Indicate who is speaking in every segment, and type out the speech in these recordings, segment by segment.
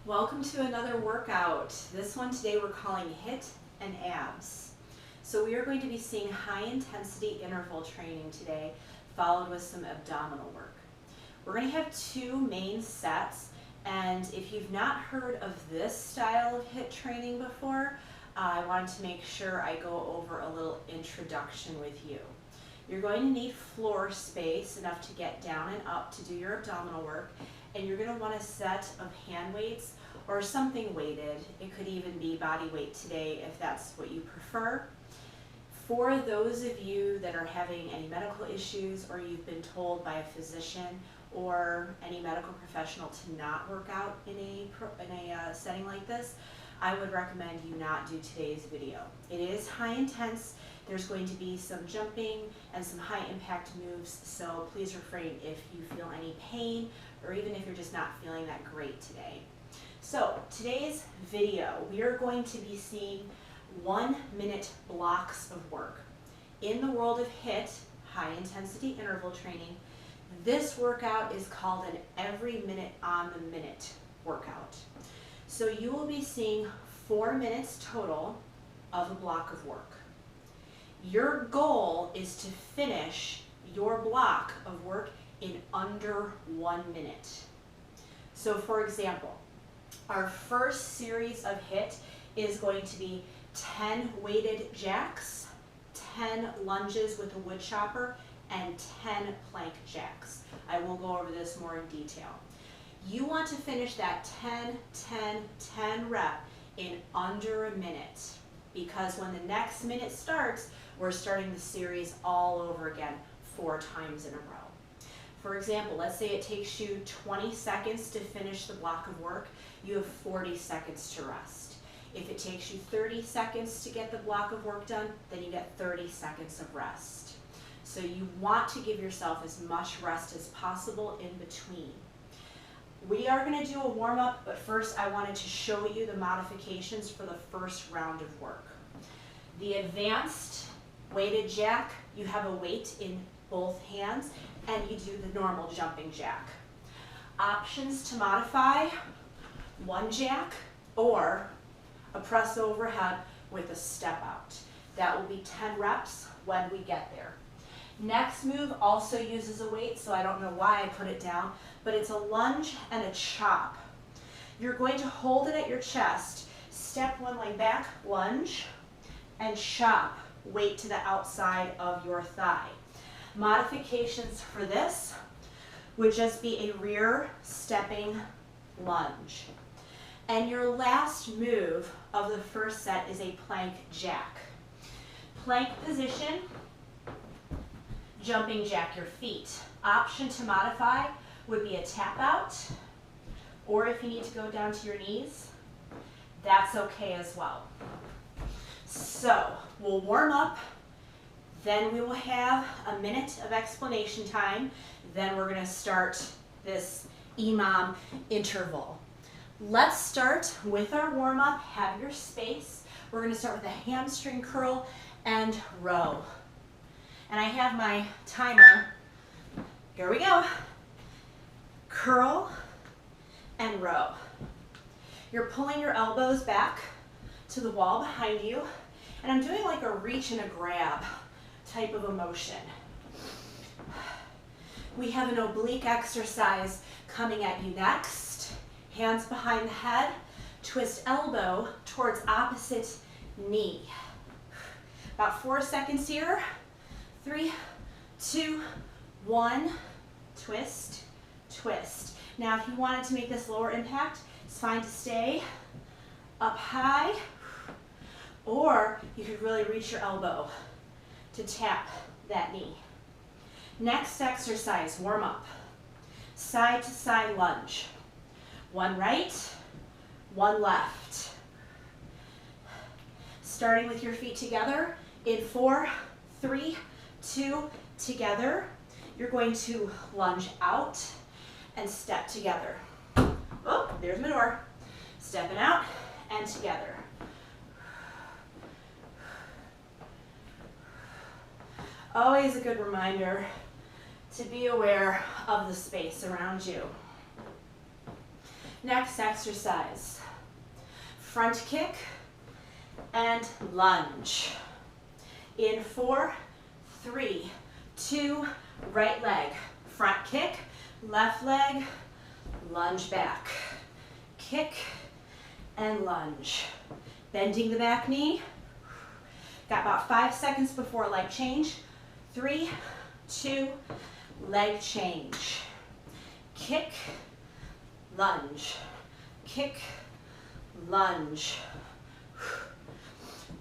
Speaker 1: Welcome to another workout. This one today we're calling HIIT and Abs. So we are going to be seeing high intensity interval training today, followed with some abdominal work. We're going to have two main sets, and if you've not heard of this style of HIIT training before, I wanted to make sure I go over a little introduction with you. You're going to need floor space enough to get down and up to do your abdominal work, and you're going to want a set of hand weights or something weighted. It could even be body weight today if that's what you prefer. For those of you that are having any medical issues, or you've been told by a physician or any medical professional to not work out in a setting like this, I would recommend you not do today's video. It is high intense. There's going to be some jumping and some high impact moves, so please refrain if you feel any pain or even if you're just not feeling that great today. So today's video, we are going to be seeing 1-minute blocks of work. In the world of HIIT, high intensity interval training, this workout is called an every minute on the minute workout. So you will be seeing 4 minutes total of a block of work. Your goal is to finish your block of work in under 1 minute. So for example, our first series of HIIT is going to be 10 weighted jacks, 10 lunges with a wood chopper, and 10 plank jacks. I will go over this more in detail. You want to finish that 10, 10, 10 rep in under a minute, because when the next minute starts, we're starting the series all over again 4 times in a row. For example, let's say it takes you 20 seconds to finish the block of work, you have 40 seconds to rest. If it takes you 30 seconds to get the block of work done, then you get 30 seconds of rest. So you want to give yourself as much rest as possible in between. We are going to do a warm-up, but first I wanted to show you the modifications for the first round of work. The advanced weighted jack, you have a weight in both hands, and you do the normal jumping jack. Options to modify: 1 jack or a press overhead with a step out. That will be 10 reps when we get there. Next move also uses a weight, so I don't know why I put it down, but it's a lunge and a chop. You're going to hold it at your chest, step 1 leg back, lunge, and chop, weight to the outside of your thigh. Modifications for this would just be a rear stepping lunge. And your last move of the first set is a plank jack. Plank position, jumping jack your feet. Option to modify would be a tap out, or if you need to go down to your knees, that's okay as well. So we'll warm up, then we will have a minute of explanation time, then we're going to start this EMOM interval. Let's start with our warm-up. Have your space. We're going to start with a hamstring curl and row. And I have my timer. Here we go. Curl and row. You're pulling your elbows back to the wall behind you, and I'm doing like a reach and a grab type of a motion. We have an oblique exercise coming at you next. Hands behind the head, twist elbow towards opposite knee. About 4 seconds here. 3, 2, 1, twist, twist. Now if you wanted to make this lower impact, it's fine to stay up high, or you could really reach your elbow to tap that knee. Next exercise, warm up. Side to side lunge. 1 right, 1 left. Starting with your feet together in 4, 3, 2, together. You're going to lunge out and step together. Oh, there's my door. Stepping out and together. Always a good reminder to be aware of the space around you. Next exercise, front kick and lunge. In 4, 3, 2, right leg, front kick, left leg, lunge back, kick and lunge. Bending the back knee. Got about 5 seconds before leg change. 3, 2, leg change. Kick, lunge, kick, lunge.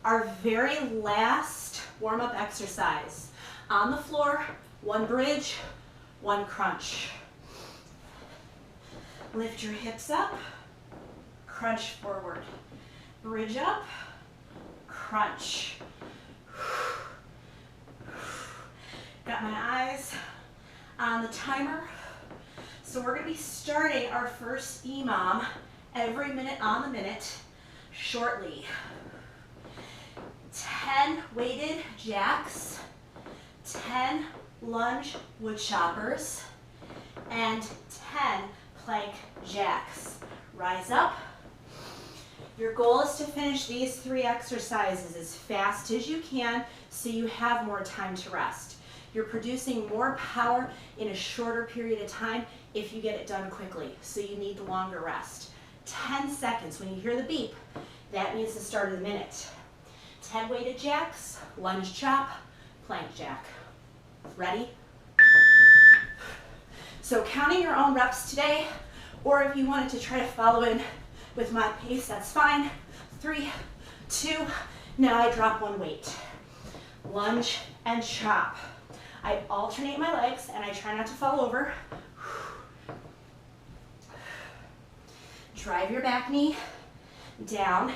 Speaker 1: Our very last warm-up exercise. On the floor, 1 bridge, 1 crunch. Lift your hips up, crunch forward. Bridge up, crunch. Got my eyes on the timer. So we're going to be starting our first EMOM every minute on the minute shortly. 10 weighted jacks, 10 lunge wood choppers, and 10 plank jacks. Rise up. Your goal is to finish these 3 exercises as fast as you can so you have more time to rest. You're producing more power in a shorter period of time if you get it done quickly, so you need the longer rest. 10 seconds. When you hear the beep, that means the start of the minute. 10 weighted jacks, lunge chop, plank jack. Ready? So counting your own reps today, or if you wanted to try to follow in with my pace, that's fine. 3, 2, now I drop 1 weight. Lunge and chop. I alternate my legs and I try not to fall over. Drive your back knee down,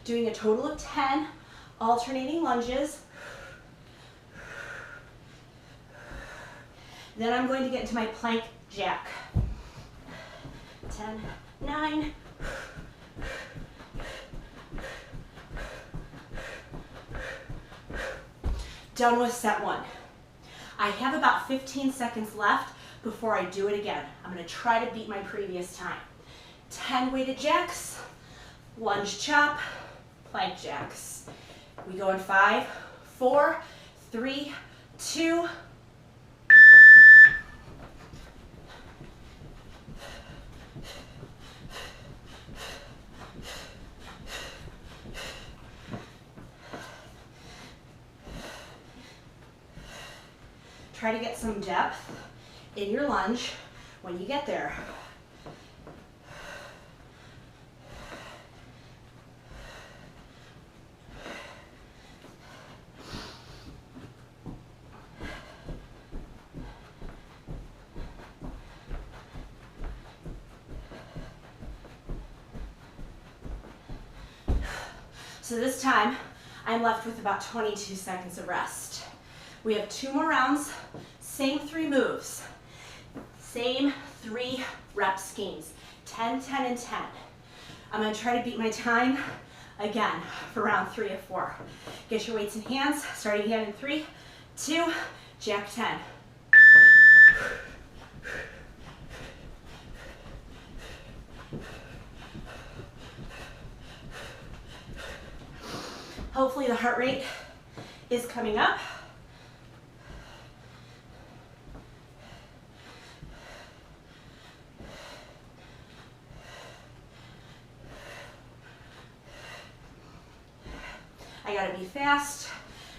Speaker 1: doing a total of 10 alternating lunges. Then I'm going to get into my plank jack. 10, 9, done with set 1. I have about 15 seconds left before I do it again. I'm going to try to beat my previous time. 10 weighted jacks, lunge chop, plank jacks. We go in 5, 4, 3, 2. Try to get some depth in your lunge when you get there. So this time, I'm left with about 22 seconds of rest. We have 2 more rounds, same 3 moves, same 3 rep schemes, 10, 10, and 10. I'm gonna try to beat my time again for round 3 of 4. Get your weights in hands, starting again in 3, 2, jack 10. Hopefully the heart rate is coming up. I gotta be fast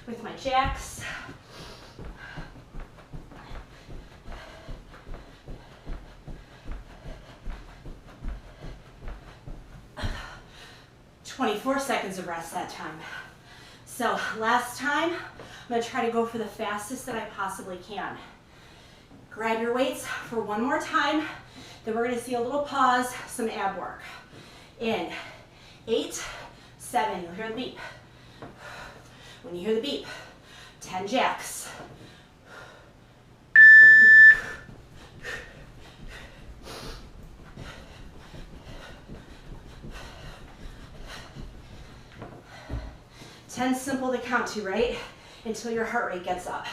Speaker 1: with my jacks. "24 seconds of rest that time. So last time, I'm gonna try to go for the fastest that I possibly can. Grab your weights for 1 more time, then we're gonna see a little pause, some ab work. In 8, 7, you'll hear the beep. When you hear the beep, 10 jacks. Ten simple to count to, right? Until your heart rate gets up.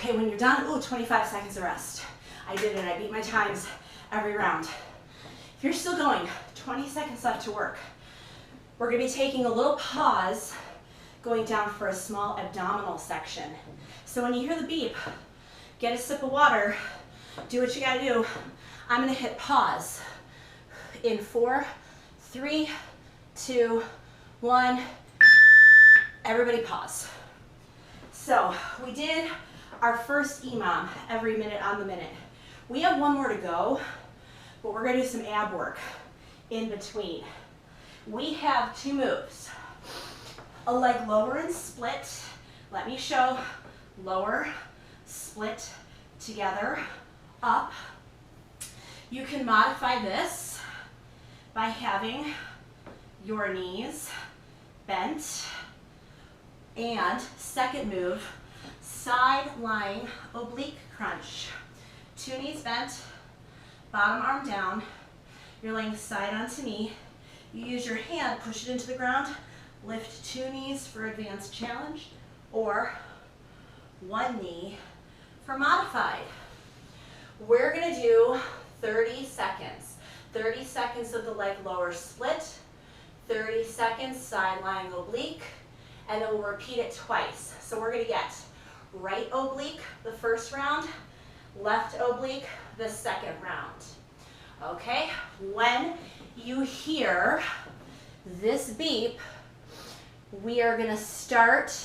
Speaker 1: Okay, when you're done, ooh, 25 seconds of rest. I did it, I beat my times every round. If you're still going, 20 seconds left to work. We're gonna be taking a little pause, going down for a small abdominal section. So when you hear the beep, get a sip of water, do what you gotta do. I'm gonna hit pause in 4, 3, 2, 1. Everybody pause. So we did our first EMOM, every minute on the minute. We have one more to go, but we're gonna do some ab work in between. We have 2 moves. A leg lower and split. Let me show. Lower, split, together, up. You can modify this by having your knees bent. And second move, side lying oblique crunch. 2 knees bent, bottom arm down. You're laying side onto knee. You use your hand, push it into the ground, lift 2 knees for advanced challenge, or 1 knee for modified. We're gonna do 30 seconds. 30 seconds of the leg lower split, 30 seconds side lying oblique, and then we'll repeat it twice. So we're gonna get right oblique the first round, left oblique the second round. Okay, when you hear this beep, we are gonna start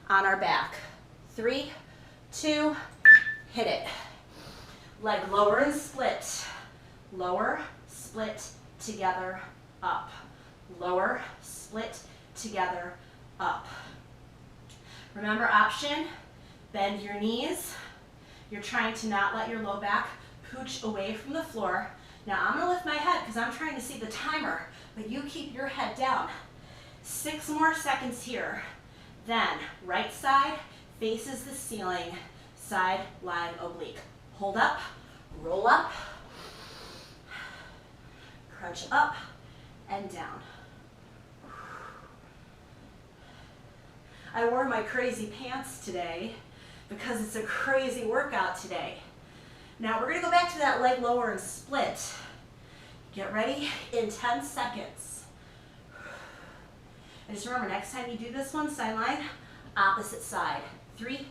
Speaker 1: on our back. 3, 2, hit it. Leg lower and split. Lower, split, together, up. Lower, split, together, up. Remember option, bend your knees. You're trying to not let your low back pooch away from the floor. Now I'm gonna lift my head because I'm trying to see the timer, but you keep your head down. 6 more seconds here. Then right side faces the ceiling, side lying oblique. Hold up, roll up, crunch up and down. I wore my crazy pants today because it's a crazy workout today. Now we're gonna go back to that leg lower and split. Get ready in 10 seconds. And just remember, next time you do this one, sideline, opposite side. 3,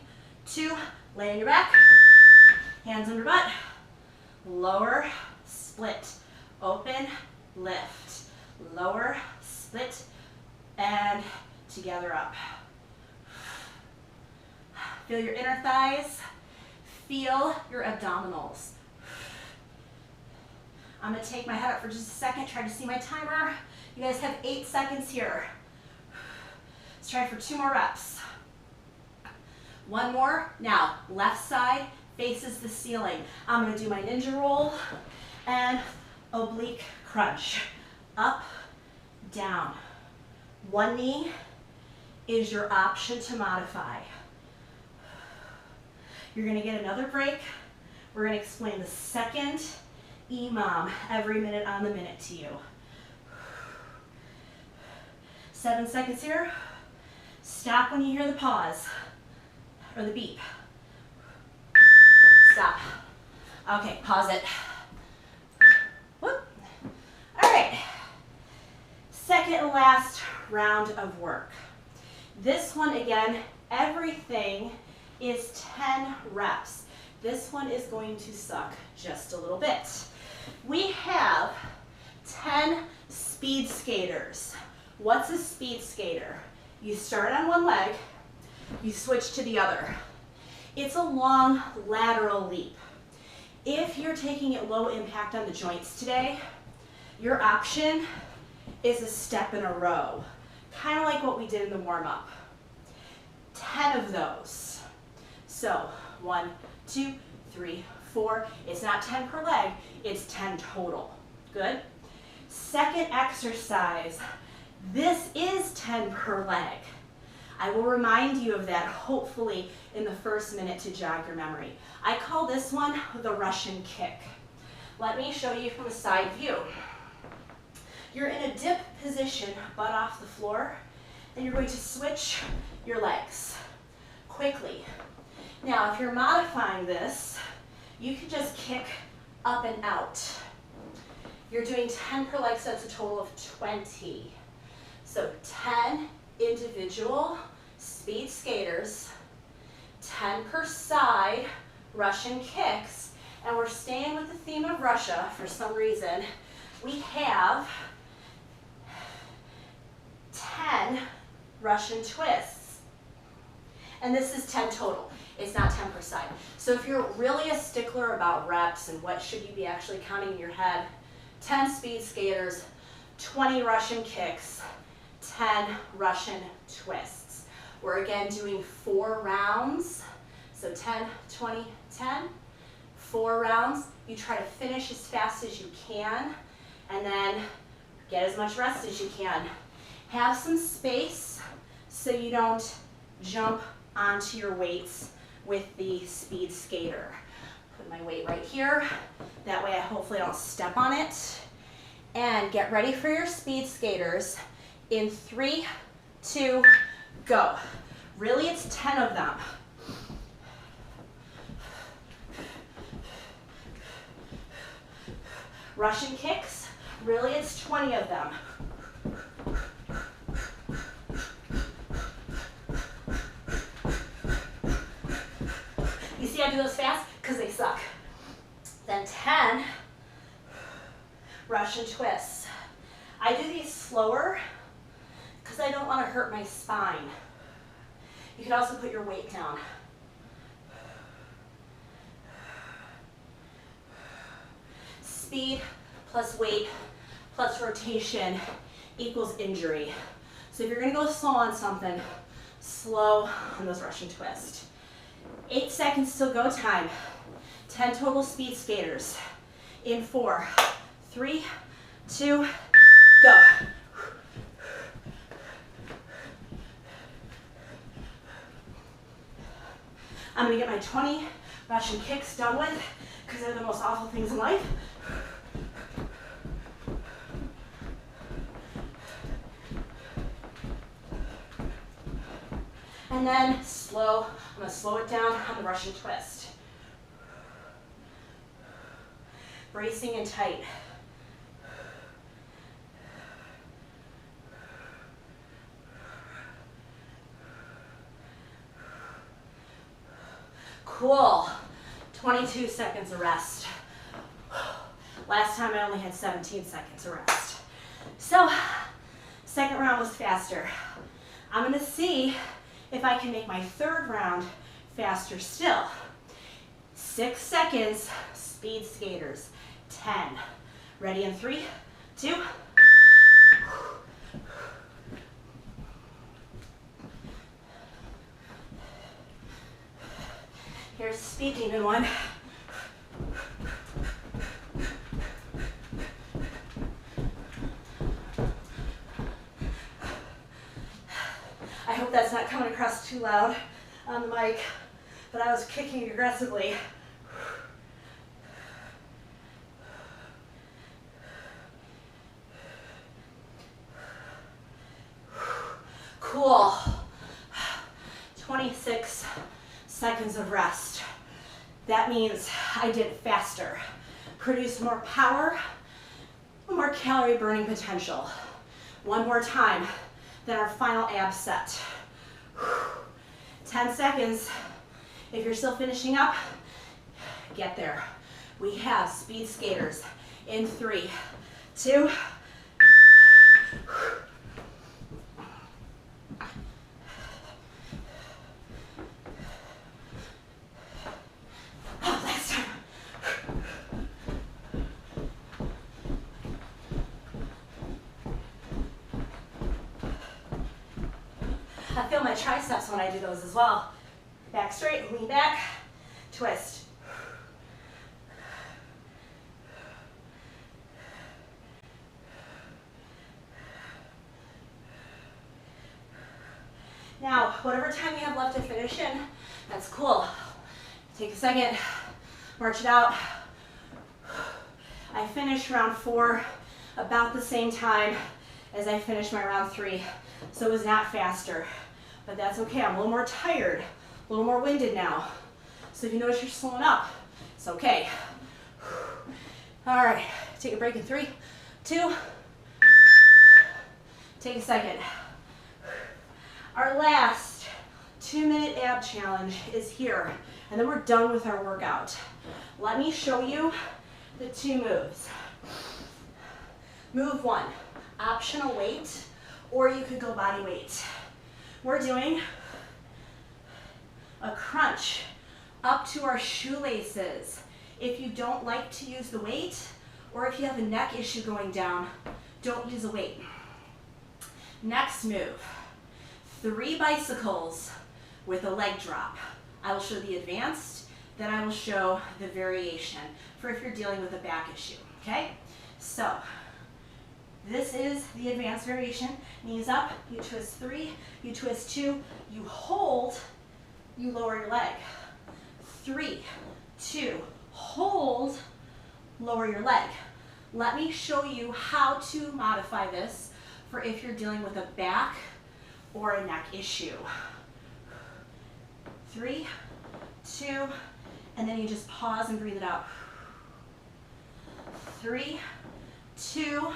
Speaker 1: 2, lay on your back, hands under butt, lower, split, open, lift, lower, split, and together up. Feel your inner thighs, feel your abdominals. I'm gonna take my head up for just a second, try to see my timer. You guys have 8 seconds here. Let's try for 2 more reps. 1 more. Now, left side faces the ceiling. I'm gonna do my ninja roll and oblique crunch. Up, down. 1 knee is your option to modify. You're gonna get another break. We're gonna explain the second EMOM every minute on the minute to you. 7 seconds here. Stop when you hear the pause or the beep. Stop. Okay, pause it. Whoop. All right. Second and last round of work. This one, again, everything is 10 reps. This one is going to suck just a little bit. We have 10 speed skaters. What's a speed skater? You start on one leg, you switch to the other. It's a long lateral leap. If you're taking it low impact on the joints today, your option is a step in a row, kind of like what we did in the warm-up. 10 of those. So 1, 2, 3, 4. It's not 10 per leg, it's 10 total. Good? Second exercise. This is 10 per leg. I will remind you of that hopefully in the first minute to jog your memory. I call this one the Russian kick. Let me show you from a side view. You're in a dip position, butt off the floor, and you're going to switch your legs. quickly. Now, if you're modifying this, you can just kick up and out. You're doing 10 per leg, so that's a total of 20. So 10 individual speed skaters, 10 per side Russian kicks, and we're staying with the theme of Russia for some reason. We have 10 Russian twists, and this is 10 total. It's not 10 per side. So if you're really a stickler about reps and what should you be actually counting in your head, 10 speed skaters, 20 Russian kicks, 10 Russian twists. We're again doing 4 rounds. So 10, 20, 10, 4 rounds. You try to finish as fast as you can and then get as much rest as you can. Have some space so you don't jump onto your weights with the speed skater. Put my weight right here. That way I hopefully don't step on it. And get ready for your speed skaters in 3, 2, go. Really, it's 10 of them. Russian kicks, really it's 20 of them. You see I do those fast? Because they suck. Then 10 Russian twists. I do these slower because I don't want to hurt my spine. You can also put your weight down. Speed plus weight plus rotation equals injury. So if you're going to go slow on something, slow on those Russian twists. 8 seconds till go time. 10 total speed skaters. In 4, 3, 2, go. I'm going to get my 20 Russian kicks done with because they're the most awful things in life. And then slow, I'm going to slow it down on the Russian twist. Bracing and tight. Cool. 22 seconds of rest. Last time I only had 17 seconds of rest. So, second round was faster. I'm going to see if I can make my third round faster still. 6 seconds, speed skaters. 10. Ready in 3, 2. Here's speed demon 1. I hope that's not coming across too loud on the mic, but I was kicking aggressively. Cool. 26 seconds of rest. That means I did it faster. Produced more power, more calorie burning potential. One more time, then our final ab set. 10 seconds. If you're still finishing up, get there. We have speed skaters in 3, 2. I feel my triceps when I do those as well. Back straight, lean back, twist. Now, whatever time you have left to finish in, that's cool. Take a second, march it out. I finished round 4 about the same time as I finished my round 3, so it was not faster. But that's okay, I'm a little more tired, a A little more winded now. So if you notice you're slowing up, it's okay. All right, take a break in 3, 2, take a second. Our last 2-minute ab challenge is here, and then we're done with our workout. Let me show you the 2 moves. Move 1, optional weight, or you could go body weight. We're doing a crunch up to our shoelaces. If you don't like to use the weight, or if you have a neck issue going down, don't use a weight. Next move, 3 bicycles with a leg drop. I will show the advanced, then I will show the variation for if you're dealing with a back issue, okay? So, this is the advanced variation. Knees up, you twist 3, you twist 2, you hold, you lower your leg. 3, 2, hold, lower your leg. Let me show you how to modify this for if you're dealing with a back or a neck issue. 3, 2, and then you just pause and breathe it out. 3, 2,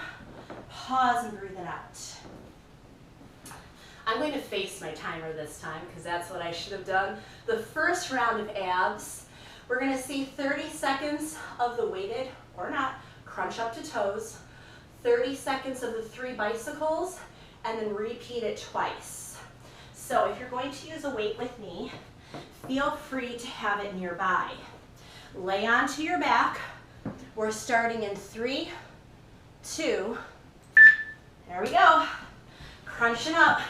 Speaker 1: pause and breathe it out. I'm going to face my timer this time because that's what I should have done. The first round of abs, we're going to see 30 seconds of the weighted, or not, crunch up to toes, 30 seconds of the 3 bicycles, and then repeat it twice. So if you're going to use a weight with me, feel free to have it nearby. Lay onto your back. We're starting in 3, 2, there we go. Crunching up.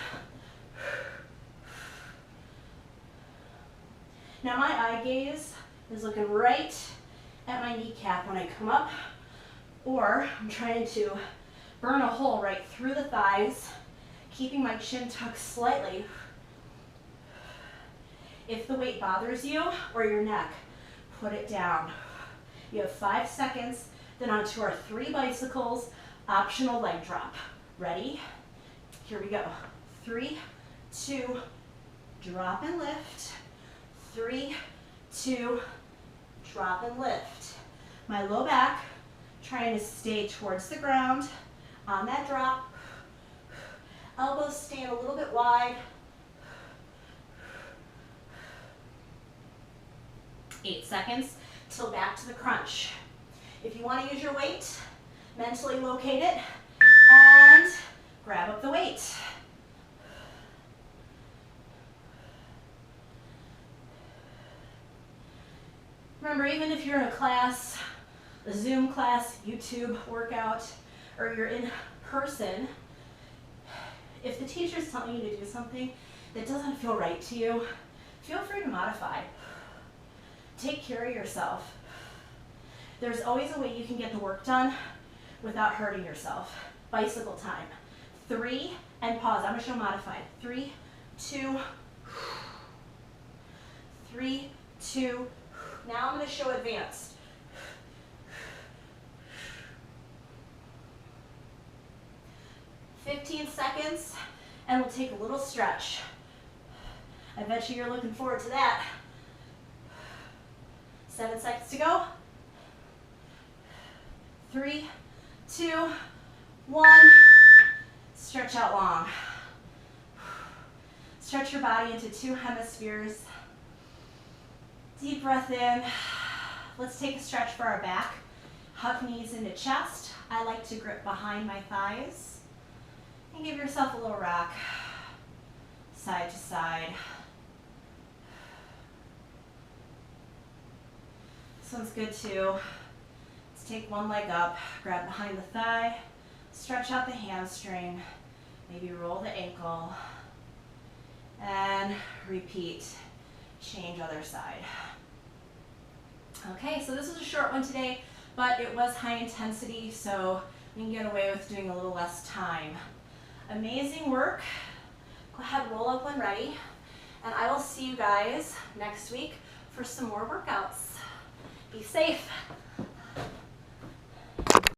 Speaker 1: Now my eye gaze is looking right at my kneecap when I come up, or I'm trying to burn a hole right through the thighs, keeping my chin tucked slightly. If the weight bothers you or your neck, put it down. You have 5 seconds, then onto our 3 bicycles, optional leg drop. Ready? Here we go. 3, 2, drop and lift. 3, 2, drop and lift. My low back trying to stay towards the ground on that drop. Elbows staying a little bit wide. 8 seconds till back to the crunch. If you want to use your weight, mentally locate it and grab up the weight. Remember, even if you're in a class, a Zoom class, YouTube workout, or you're in person, if the teacher's telling you to do something that doesn't feel right to you, feel free to modify. Take care of yourself. There's always a way you can get the work done without hurting yourself. Bicycle time. 3, and pause. I'm going to show modified. 3, 2, 3, 2. Now I'm going to show advanced. 15 seconds, and we'll take a little stretch. I bet you're looking forward to that. 7 seconds to go. 3, 2, 1. Stretch out long. Stretch your body into 2 hemispheres. Deep breath in. Let's take a stretch for our back. Hug knees into chest. I like to grip behind my thighs. And give yourself a little rock, side to side. This one's good too. Let's take one leg up, grab behind the thigh, stretch out the hamstring, maybe roll the ankle, and repeat. Change other side. Okay, so this was a short one today, but it was high intensity, so we can get away with doing a little less time. Amazing work. Go ahead, roll up when ready, and I will see you guys next week for some more workouts. Be safe.